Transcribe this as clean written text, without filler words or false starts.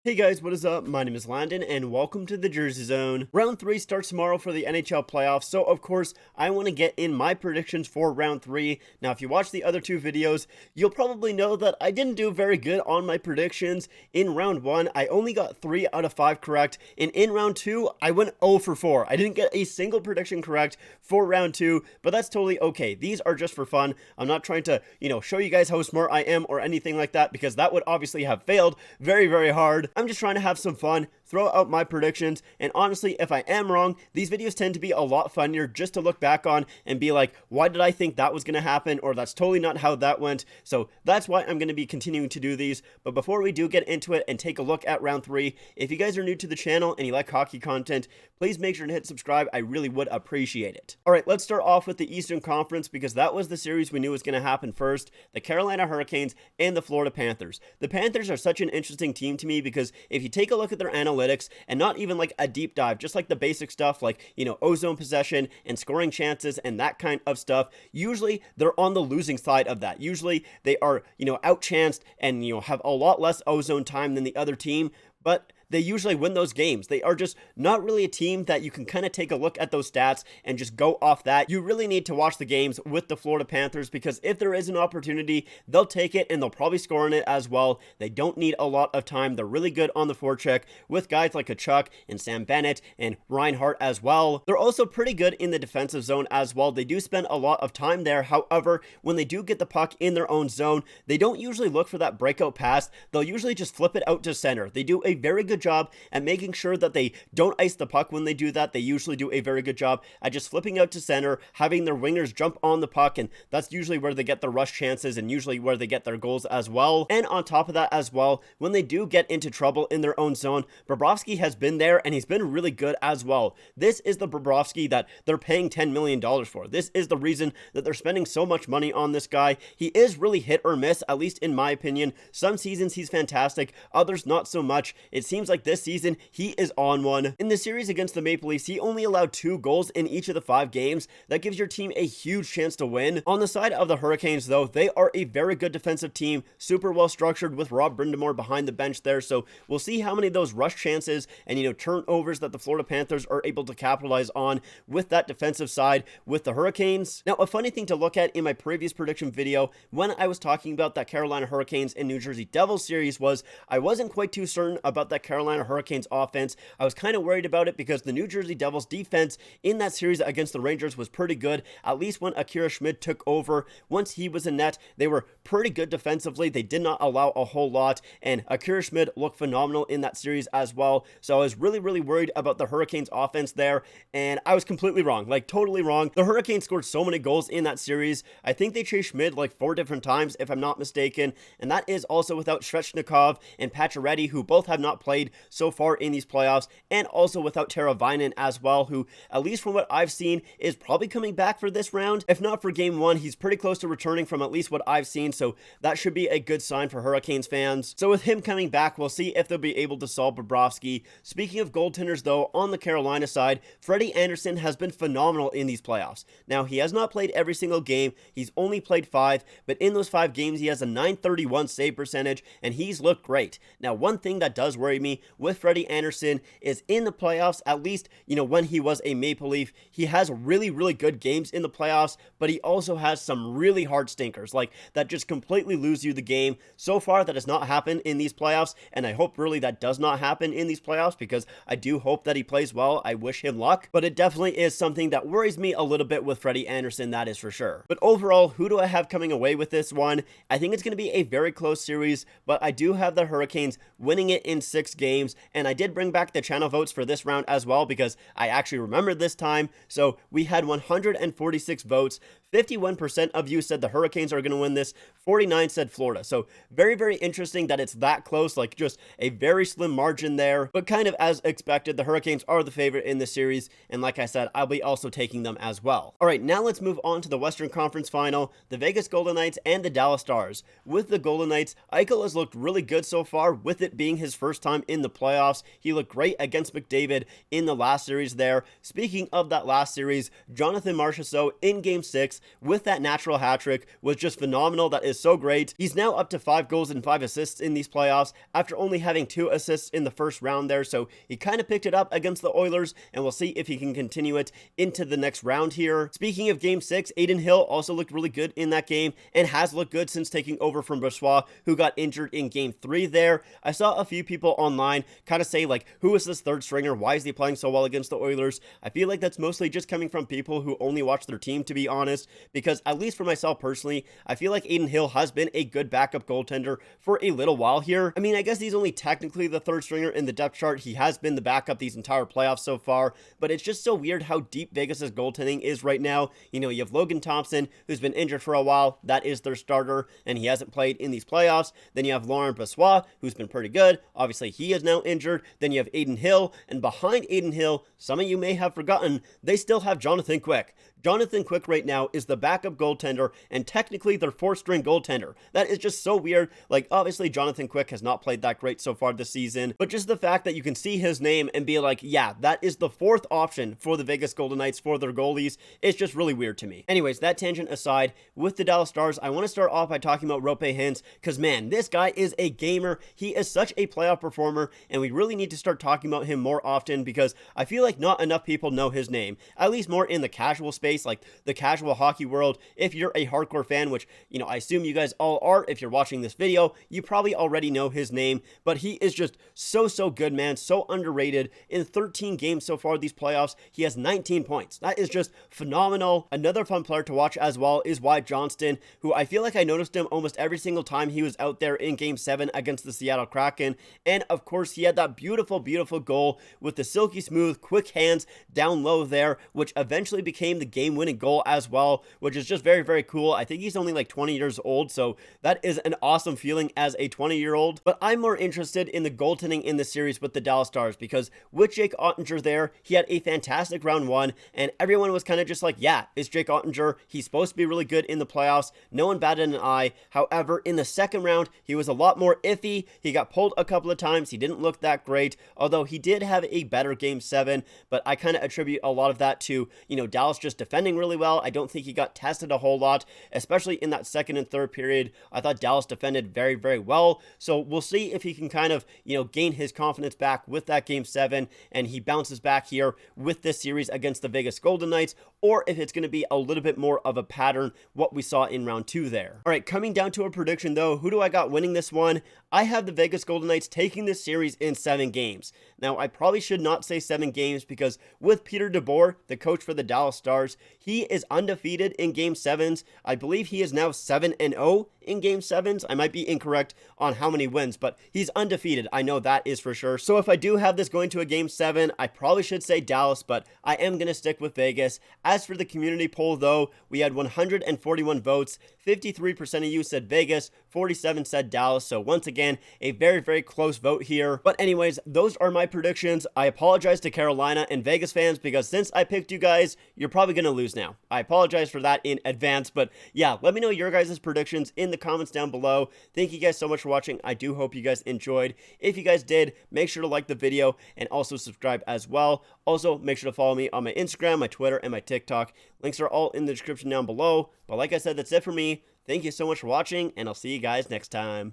Hey guys, what is up? My name is Landon, and welcome to the Jersey Zone. Round 3 starts tomorrow for the NHL playoffs, so of course, I want to get in my predictions for Round 3. Now, if you watch the other two videos, you'll probably know that I didn't do very good on my predictions. In Round 1, I only got 3 out of 5 correct, and in Round 2, I went 0 for 4. I didn't get a single prediction correct for Round 2, but that's totally okay. These are just for fun. I'm not trying to, show you guys how smart I am or anything like that, because that would obviously have failed very, very hard. I'm just trying to have some fun, throw out my predictions, and honestly, if I am wrong, these videos tend to be a lot funnier just to look back on and be like, why did I think that was going to happen, or that's totally not how that went. So that's why I'm going to be continuing to do these. But before we do get into it and take a look at round 3, if you guys are new to the channel and you like hockey content, please make sure to hit subscribe. I really would appreciate it. Alright, let's start off with the Eastern Conference, because that was the series we knew was going to happen first. The Carolina Hurricanes and the Florida Panthers. The Panthers are such an interesting team to me, because if you take a look at their analytics, and not even like a deep dive, just like the basic stuff like, ozone possession and scoring chances and that kind of stuff, usually they're on the losing side of that. Usually they are, outchanced and, have a lot less ozone time than the other team, but they usually win those games. They are just not really a team that you can kind of take a look at those stats and just go off that. You really need to watch the games with the Florida Panthers, because if there is an opportunity, they'll take it and they'll probably score in it as well. They don't need a lot of time. They're really good on the forecheck with guys like Kachuk and Sam Bennett and Reinhart as well. They're also pretty good in the defensive zone as well. They do spend a lot of time there. However, when they do get the puck in their own zone, they don't usually look for that breakout pass. They'll usually just flip it out to center. They do a very good job at making sure that they don't ice the puck when they do that. They usually do a very good job at just flipping out to center, having their wingers jump on the puck, and that's usually where they get their rush chances and usually where they get their goals as well. And on top of that as well, when they do get into trouble in their own zone, Bobrovsky has been there and he's been really good as well. This is the Bobrovsky that they're paying $10 million for. This is the reason that they're spending so much money on this guy. He is really hit or miss, at least in my opinion. Some seasons he's fantastic, others not so much. It seems like this season he is on one. In the series against the Maple Leafs, he only allowed 2 goals in each of the 5 games. That gives your team a huge chance to win. On the side of the Hurricanes though, they are a very good defensive team, super well structured with Rob Brind'Amour behind the bench there, so we'll see how many of those rush chances and turnovers that the Florida Panthers are able to capitalize on with that defensive side with the Hurricanes. Now, a funny thing to look at in my previous prediction video when I was talking about that Carolina Hurricanes and New Jersey Devils series was I wasn't quite too certain about that Carolina Hurricanes offense. I was kind of worried about it because the New Jersey Devils defense in that series against the Rangers was pretty good, at least when Akira Schmid took over. Once he was in net, they were pretty good defensively. They did not allow a whole lot, and Akira Schmid looked phenomenal in that series as well. So I was really, really worried about the Hurricanes offense there, and I was completely wrong, like totally wrong. The Hurricanes scored so many goals in that series. I think they chased Schmid like 4 different times, if I'm not mistaken, and that is also without Svechnikov and Pacioretty, who both have not played so far in these playoffs, and also without Tara Vainen as well, who, at least from what I've seen, is probably coming back for this round. If not for game 1, he's pretty close to returning from at least what I've seen, so that should be a good sign for Hurricanes fans. So with him coming back, we'll see if they'll be able to solve Bobrovsky. Speaking of goaltenders though, on the Carolina side, Freddie Andersen has been phenomenal in these playoffs. Now, he has not played every single game, he's only played 5, but in those 5 games, he has a .931 save percentage, and he's looked great. Now, one thing that does worry me with Freddie Andersen is in the playoffs, at least, when he was a Maple Leaf, he has really, really good games in the playoffs, but he also has some really hard stinkers, like that just completely lose you the game. So far, that has not happened in these playoffs, and I hope really that does not happen in these playoffs, because I do hope that he plays well. I wish him luck, but it definitely is something that worries me a little bit with Freddie Andersen, that is for sure. But overall, who do I have coming away with this one? I think it's going to be a very close series, but I do have the Hurricanes winning it in 6 games, and I did bring back the channel votes for this round as well, because I actually remembered this time. So we had 146 votes. 51% of you said the Hurricanes are going to win this, 49 said Florida. So very, very interesting that it's that close, like just a very slim margin there, but kind of as expected, the Hurricanes are the favorite in this series, and like I said, I'll be also taking them as well. All right, now let's move on to the Western Conference Final, the Vegas Golden Knights and the Dallas Stars. With the Golden Knights, Eichel has looked really good so far, with it being his first time in the playoffs. He looked great against McDavid in the last series there. Speaking of that last series, Jonathan Marchessault in Game 6 points with that natural hat trick was just phenomenal. That is so great. He's now up to 5 goals and 5 assists in these playoffs after only having 2 assists in the first round there, so he kind of picked it up against the Oilers, and we'll see if he can continue it into the next round here. Speaking of Game 6, Adin Hill also looked really good in that game and has looked good since taking over from Brossoit, who got injured in Game 3 there. I saw a few people online kind of say, like, who is this third stringer? Why is he playing so well against the Oilers? I feel like that's mostly just coming from people who only watch their team, to be honest, because at least for myself personally, I feel like Adin Hill has been a good backup goaltender for a little while here. I mean, I guess he's only technically the third stringer in the depth chart. He has been the backup these entire playoffs so far, but it's just so weird how deep Vegas's goaltending is right now. You know, you have Logan Thompson, who's been injured for a while. That is their starter, and he hasn't played in these playoffs. Then you have Laurent Brossoit, who's been pretty good. Obviously, he is now injured. Then you have Adin Hill, and behind Adin Hill, some of you may have forgotten, they still have Jonathan Quick. Jonathan Quick right now is the backup goaltender and technically their fourth string goaltender. That is just so weird. Like, obviously Jonathan Quick has not played that great so far this season, but just the fact that you can see his name and be like, yeah, that is the fourth option for the Vegas Golden Knights for their goalies, it's just really weird to me. Anyways, that tangent aside, with the Dallas Stars, I want to start off by talking about Roope Hintz, because man, this guy is a gamer. He is such a playoff performer, and we really need to start talking about him more often because I feel like not enough people know his name, at least more in the casual space, like the casual hockey world. If you're a hardcore fan, which, you know, I assume you guys all are, if you're watching this video, you probably already know his name, but he is just so good, man, so underrated. In 13 games so far these playoffs, he has 19 points. That is just phenomenal. Another fun player to watch as well is Wyatt Johnston, who I feel like I noticed him almost every single time he was out there in Game 7 against the Seattle Kraken, and of course he had that beautiful goal with the silky smooth, quick hands down low there, which eventually became the game-winning goal as well, which is just very cool. I think he's only like 20 years old, so that is an awesome feeling as a 20-year-old. But I'm more interested in the goaltending in the series with the Dallas Stars, because with Jake Ottinger there, he had a fantastic round 1, and everyone was kind of just like, yeah, it's Jake Ottinger. He's supposed to be really good in the playoffs. No one batted an eye. However, in the second round, he was a lot more iffy. He got pulled a couple of times. He didn't look that great, although he did have a better Game 7, but I kind of attribute a lot of that to, you know, Dallas just defending really well. I don't think he got tested a whole lot, especially in that second and third period. I thought Dallas defended very well, so we'll see if he can kind of, you know, gain his confidence back with that Game 7 and he bounces back here with this series against the Vegas Golden Knights, or if it's going to be a little bit more of a pattern what we saw in round 2 there. All right, coming down to a prediction though, who do I got winning this one? I have the Vegas Golden Knights taking this series in 7 games. Now, I probably should not say 7 games because with Peter DeBoer, the coach for the Dallas Stars, he is undefeated in Game 7s. I believe he is now 7-0 in Game 7s. I might be incorrect on how many wins, but he's undefeated. I know that is for sure. So if I do have this going to a Game 7, I probably should say Dallas, but I am going to stick with Vegas. As for the community poll though, we had 141 votes. 53% of you said Vegas, 47 said Dallas. So once again, a very close vote here. But anyways, those are my predictions. I apologize to Carolina and Vegas fans because since I picked you guys, you're probably going to lose now. I apologize for that in advance, but yeah, let me know your guys' predictions in the comments down below. Thank you guys so much for watching. I do hope you guys enjoyed. If you guys did, make sure to like the video and also subscribe as well. Also, make sure to follow me on my Instagram, my Twitter, and my TikTok. Links are all in the description down below. But like I said, that's it for me. Thank you so much for watching, and I'll see you guys next time.